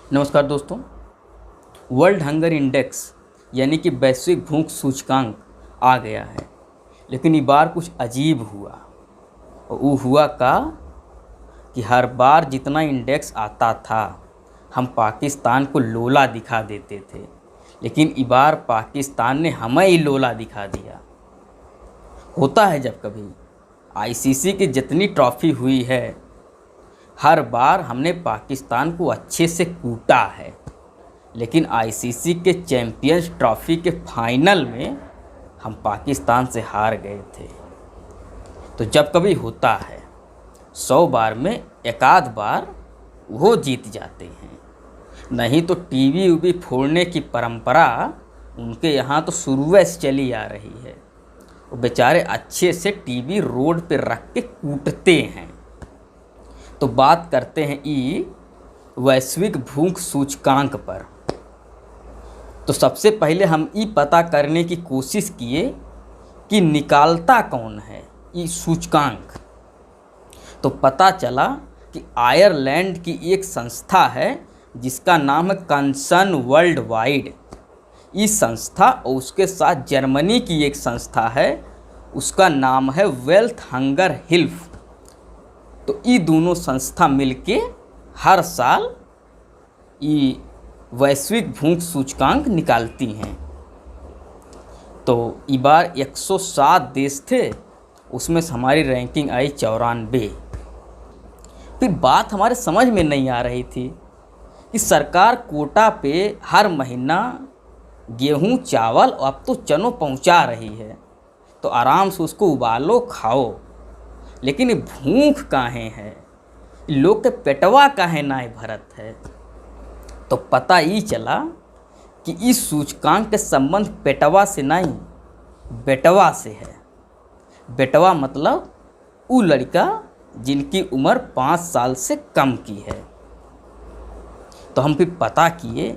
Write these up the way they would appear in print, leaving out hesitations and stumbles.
नमस्कार दोस्तों। World hunger index यानी कि वैश्विक भूख सूचकांक आ गया है, लेकिन ये बार कुछ अजीब हुआ। और वो हुआ कि हर बार जितना इंडेक्स आता था हम पाकिस्तान को लोला दिखा देते थे, लेकिन इस बार पाकिस्तान ने हमें ही लोला दिखा दिया। होता है जब कभी आईसीसी की जितनी ट्रॉफ़ी हुई है हर बार हमने पाकिस्तान को अच्छे से कूटा है, लेकिन आईसीसी के चैंपियंस ट्रॉफ़ी के फाइनल में हम पाकिस्तान से हार गए थे। तो जब कभी होता है 100 बार में एक आध बार वो जीत जाते हैं, नहीं तो टीवी उवी फोड़ने की परंपरा उनके यहाँ तो शुरू से चली आ रही है। वो बेचारे अच्छे से टीवी रोड पे रख के कूटते हैं। तो बात करते हैं वैश्विक भूख सूचकांक पर। तो सबसे पहले हम पता करने की कोशिश किए कि निकालता कौन है ये सूचकांक। तो पता चला कि आयरलैंड की एक संस्था है जिसका नाम है कंसर्न वर्ल्ड वाइड। इस संस्था और उसके साथ जर्मनी की एक संस्था है, उसका नाम है वेल्थ हंगर हिल्फ। तो ये दोनों संस्था मिलके हर साल ये वैश्विक भूख सूचकांक निकालती हैं। तो इस बार 107 देश थे, उसमें से हमारी रैंकिंग आई 94। फिर बात हमारे समझ में नहीं आ रही थी कि सरकार कोटा पे हर महीना गेहूं चावल और अब तो चनों पहुंचा रही है, तो आराम से उसको उबालो खाओ, लेकिन ये भूख काहे है, लोग के पेटवा काहे नाय भरत है। तो पता ही चला कि इस सूचकांक के संबंध पेटवा से नहीं बेटवा से है। बेटवा मतलब वो लड़का जिनकी उम्र 5 साल से कम की है। तो हम फिर पता किए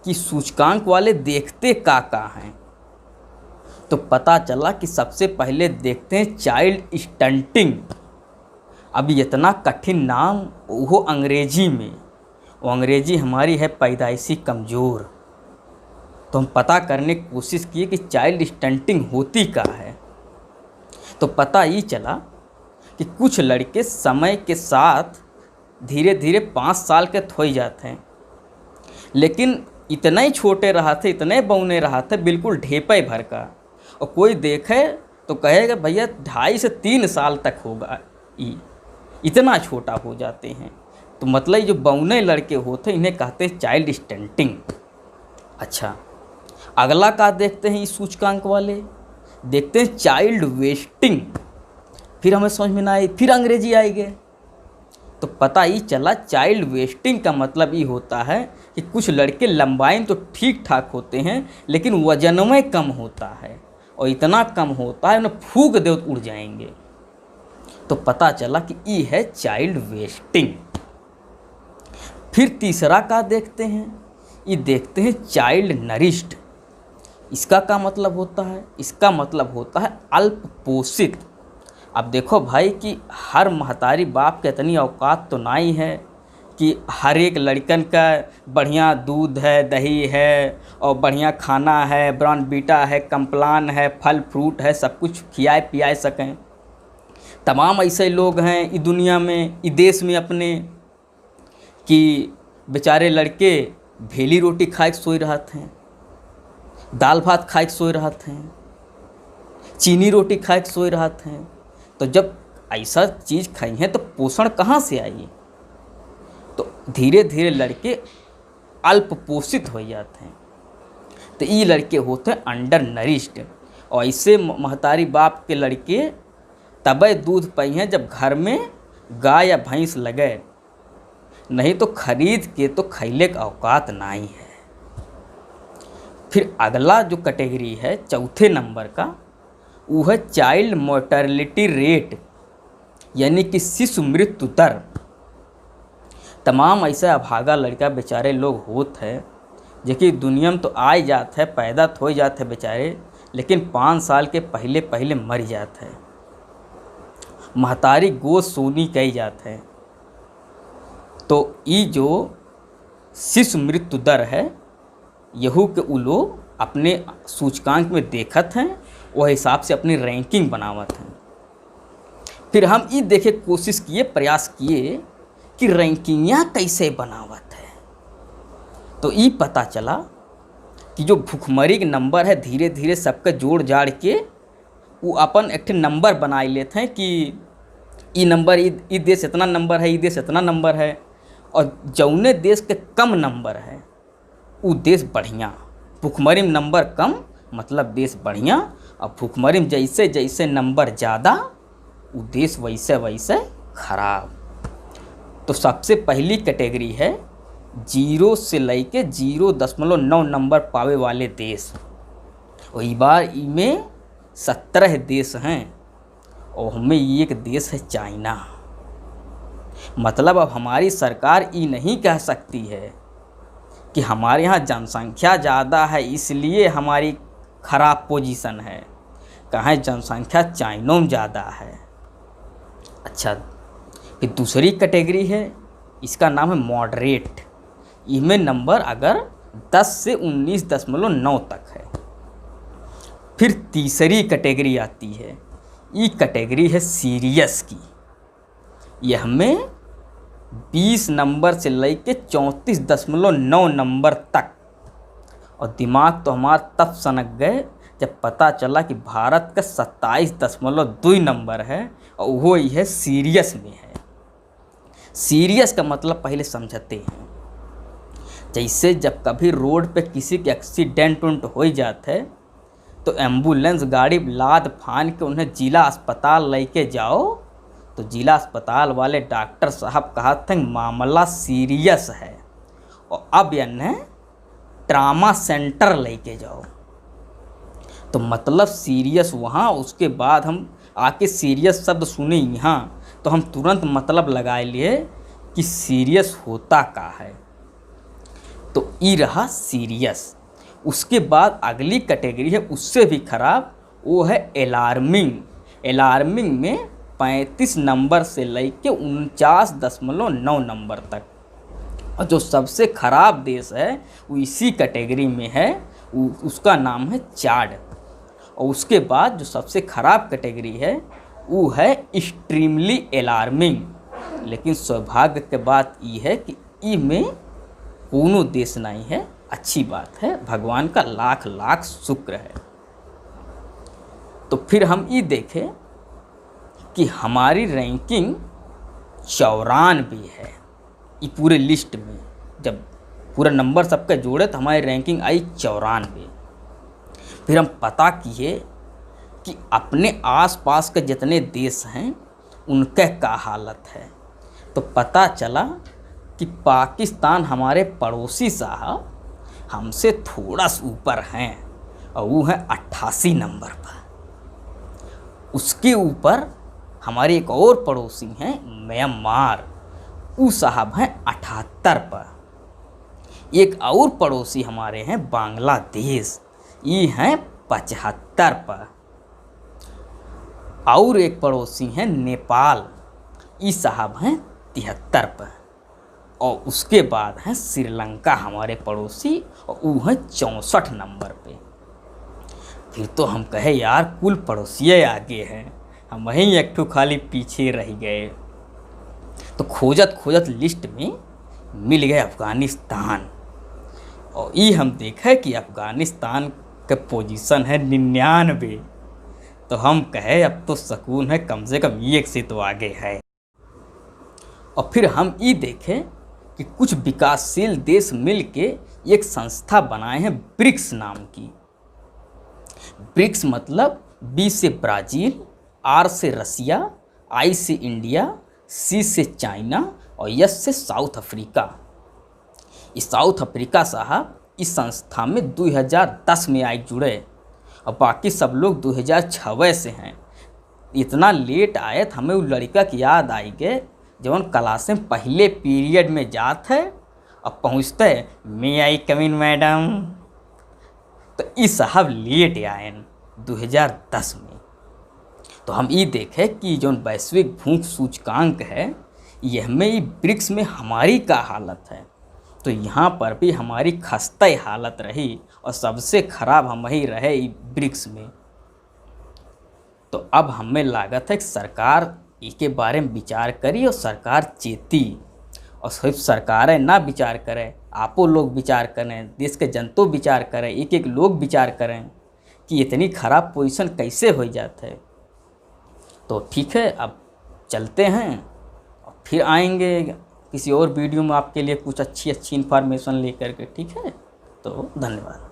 कि सूचकांक वाले देखते का हैं। तो पता चला कि सबसे पहले देखते हैं चाइल्ड स्टंटिंग। अब इतना कठिन नाम वो अंग्रेजी में, वो अंग्रेजी हमारी है पैदाइशी कमज़ोर। तो हम पता करने की कोशिश किए कि चाइल्ड स्टंटिंग होती क्या है। तो पता ही चला कि कुछ लड़के समय के साथ धीरे धीरे 5 साल के हो जाते हैं, लेकिन इतने ही छोटे रहा थे, इतने बौने रहा थे, बिल्कुल ढेपे भर का। और कोई देखे तो कहेगा भैया 2.5 से 3 साल तक होगा, इतना छोटा हो जाते हैं। तो मतलब जो बौने लड़के होते इन्हें कहते हैं चाइल्ड स्टंटिंग। अच्छा, अगला का देखते हैं इस सूचकांक वाले, देखते हैं चाइल्ड वेस्टिंग। फिर हमें समझ में ना आई, फिर अंग्रेजी आई गए। तो पता ही चला चाइल्ड वेस्टिंग का मतलब ये होता है कि कुछ लड़के लंबाई में तो ठीक ठाक होते हैं, लेकिन वजन में कम होता है, और इतना कम होता है उन्हें फूंक दे तो उड़ जाएंगे। तो पता चला कि ये है चाइल्ड वेस्टिंग। फिर तीसरा का देखते हैं, ये देखते हैं चाइल्ड नरिश्ड। इसका क्या मतलब होता है? इसका मतलब होता है अल्प पोषित। अब देखो भाई कि हर महतारी बाप के इतनी औकात तो नहीं है कि हर एक लड़कन का बढ़िया दूध है, दही है और बढ़िया खाना है, ब्रॉनवीटा है, कम्प्लान है, फल फ्रूट है, सब कुछ खियाए पियाए सकें। तमाम ऐसे लोग हैं इस दुनिया में, इस देश में अपने, कि बेचारे लड़के भेली रोटी खाए के सोई रहते हैं, दाल भात खाए के सोई रहते हैं, चीनी रोटी खाए के सोई रहते हैं। तो जब ऐसा चीज़ खाई है तो पोषण कहाँ से आई? तो धीरे धीरे लड़के अल्प पोषित हो जाते हैं। तो ये लड़के होते हैं अंडर नरिश्ड। और ऐसे महतारी बाप के लड़के तबे दूध पाई हैं जब घर में गाय या भैंस लगे, नहीं तो खरीद के तो खैले का औकात नहीं है। फिर अगला जो कैटेगरी है चौथे नंबर का, वो है चाइल्ड मोर्टेलिटी रेट, यानी कि शिशु मृत्यु दर। तमाम ऐसे अभागा लड़का बेचारे लोग होते हैं जो कि दुनिया में तो आ जाते हैं, पैदा तो हो जाते हैं बेचारे, लेकिन 5 साल के पहले पहले मर जाते हैं। महतारी गोद सोनी कही जाते हैं। तो ये जो शिशु मृत्यु दर है, यहू के उ लोग अपने सूचकांक में देखत हैं, वह हिसाब से अपनी रैंकिंग बनावत हैं। फिर हम ये देखे कोशिश किए, प्रयास किए कि रैंकिंगियाँ कैसे बनावत है। तो ये पता चला कि जो भुखमरी के नंबर है धीरे धीरे सबके जोड़ जाड़ के वो अपन एक नंबर बनाए लेते हैं कि ये नंबर, ये देश इतना नंबर है, ये देश इतना नंबर है, और जौने देश के कम नंबर है वो देश बढ़िया। भुखमरी में नंबर कम मतलब देश बढ़िया, और भुखमरी में जैसे जैसे नंबर ज़्यादा वो देश वैसे वैसे खराब। तो सबसे पहली कैटेगरी है 0 से लेके 0.9 नंबर पावे वाले देश। और इस बार इनमें 17 देश हैं और हमें एक देश है चाइना। मतलब अब हमारी सरकार ये नहीं कह सकती है कि हमारे यहाँ जनसंख्या ज़्यादा है इसलिए हमारी खराब पोजीशन है, कहाँ जनसंख्या चाइना में ज़्यादा है। अच्छा, फिर दूसरी कैटेगरी है, इसका नाम है मॉडरेट। इसमें नंबर अगर 10 से 19.9 तक है। फिर तीसरी कैटेगरी आती है, ये कैटेगरी है सीरियस की। यह हमें 20 नंबर से लेके 34.9 नंबर तक। और दिमाग तो हमारा तब सनक गए जब पता चला कि भारत का 27.2 नंबर है और वो ही है सीरियस में है। सीरियस का मतलब पहले समझते हैं। जैसे जब कभी रोड पे किसी के एक्सीडेंट हो जाते है तो एम्बुलेंस गाड़ी लाद फान के उन्हें जिला अस्पताल लेके जाओ, तो जिला अस्पताल वाले डॉक्टर साहब कहते हैं मामला सीरियस है और अब इन्हें ट्रामा सेंटर लेके जाओ। तो मतलब सीरियस वहाँ, उसके बाद हम आके सीरियस शब्द सुने यहाँ तो हम तुरंत मतलब लगाए लिए कि सीरियस होता का है। तो ये रहा सीरियस। उसके बाद अगली कैटेगरी है उससे भी खराब, वो है अलार्मिंग। अलार्मिंग में 35 नंबर से लेके 49.9 नंबर तक। और जो सबसे ख़राब देश है वो इसी कैटेगरी में है, उसका नाम है चाड। और उसके बाद जो सबसे ख़राब कैटेगरी है वो है एक्सट्रीमली अलार्मिंग। लेकिन सौभाग्य के बात ये है कि इसमें कोनो देश नहीं है, अच्छी बात है, भगवान का लाख लाख शुक्र है। तो फिर हम ये देखें कि हमारी रैंकिंग 94 है। ये पूरे लिस्ट में जब पूरा नंबर सबका जोड़े तो हमारी रैंकिंग आई 94। फिर हम पता किए कि अपने आसपास के जितने देश हैं उनका क्या हालत है। तो पता चला कि पाकिस्तान हमारे पड़ोसी साहब हमसे थोड़ा सा ऊपर हैं और वो है 88 नंबर पर। उसके ऊपर हमारे एक और पड़ोसी हैं म्यांमार, वो साहब हैं 78 पर। एक और पड़ोसी हमारे हैं बांग्लादेश, ये हैं 75 पर। और एक पड़ोसी हैं नेपाल, ये साहब हैं 73 पर। और उसके बाद हैं श्रीलंका हमारे पड़ोसी और वो हैं 64 नंबर पे। फिर तो हम कहे यार कुल पड़ोसी आगे हैं, हम वहीं एक ठो खाली पीछे रह गए। तो खोजत खोजत लिस्ट में मिल गए अफ़गानिस्तान। और ये हम देखे कि अफ़गानिस्तान का पोजीशन है 99। तो हम कहे अब तो सुकून है, कम से कम एक से तो आगे है। और फिर हम ये देखें कि कुछ विकासशील देश मिलके एक संस्था बनाए हैं ब्रिक्स नाम की। ब्रिक्स मतलब बी से ब्राज़ील, आर से रसिया, आई से इंडिया, सी से चाइना और एस से साउथ अफ्रीका। इस साउथ अफ्रीका साहब इस संस्था में 2010 में आए जुड़े और बाकी सब लोग 2006 से हैं। इतना लेट आए तो हमें वो लड़का की याद आई गए जवन क्लास में पहले पीरियड में जाते है और पहुँचते मे आई कम इन मैडम। तो इस साहब लेट आए 2010 में। तो हम ये देखें कि जो वैश्विक भूख सूचकांक है यह में ब्रिक्स में हमारी क्या हालत है। तो यहाँ पर भी हमारी खस्ता हालत रही और सबसे खराब हम ही रहे ब्रिक्स में। तो अब हमें लागत है कि सरकार इसके बारे में विचार करी और सरकार चेती, और सिर्फ सरकारें ना विचार करें, आपो लोग विचार करें, देश के जनता विचार करें, एक एक लोग विचार करें कि इतनी ख़राब पोजीशन कैसे हो जाता है। तो ठीक है, अब चलते हैं और फिर आएंगे किसी और वीडियो में आपके लिए कुछ अच्छी इन्फॉर्मेशन लेकर के। ठीक है, तो धन्यवाद।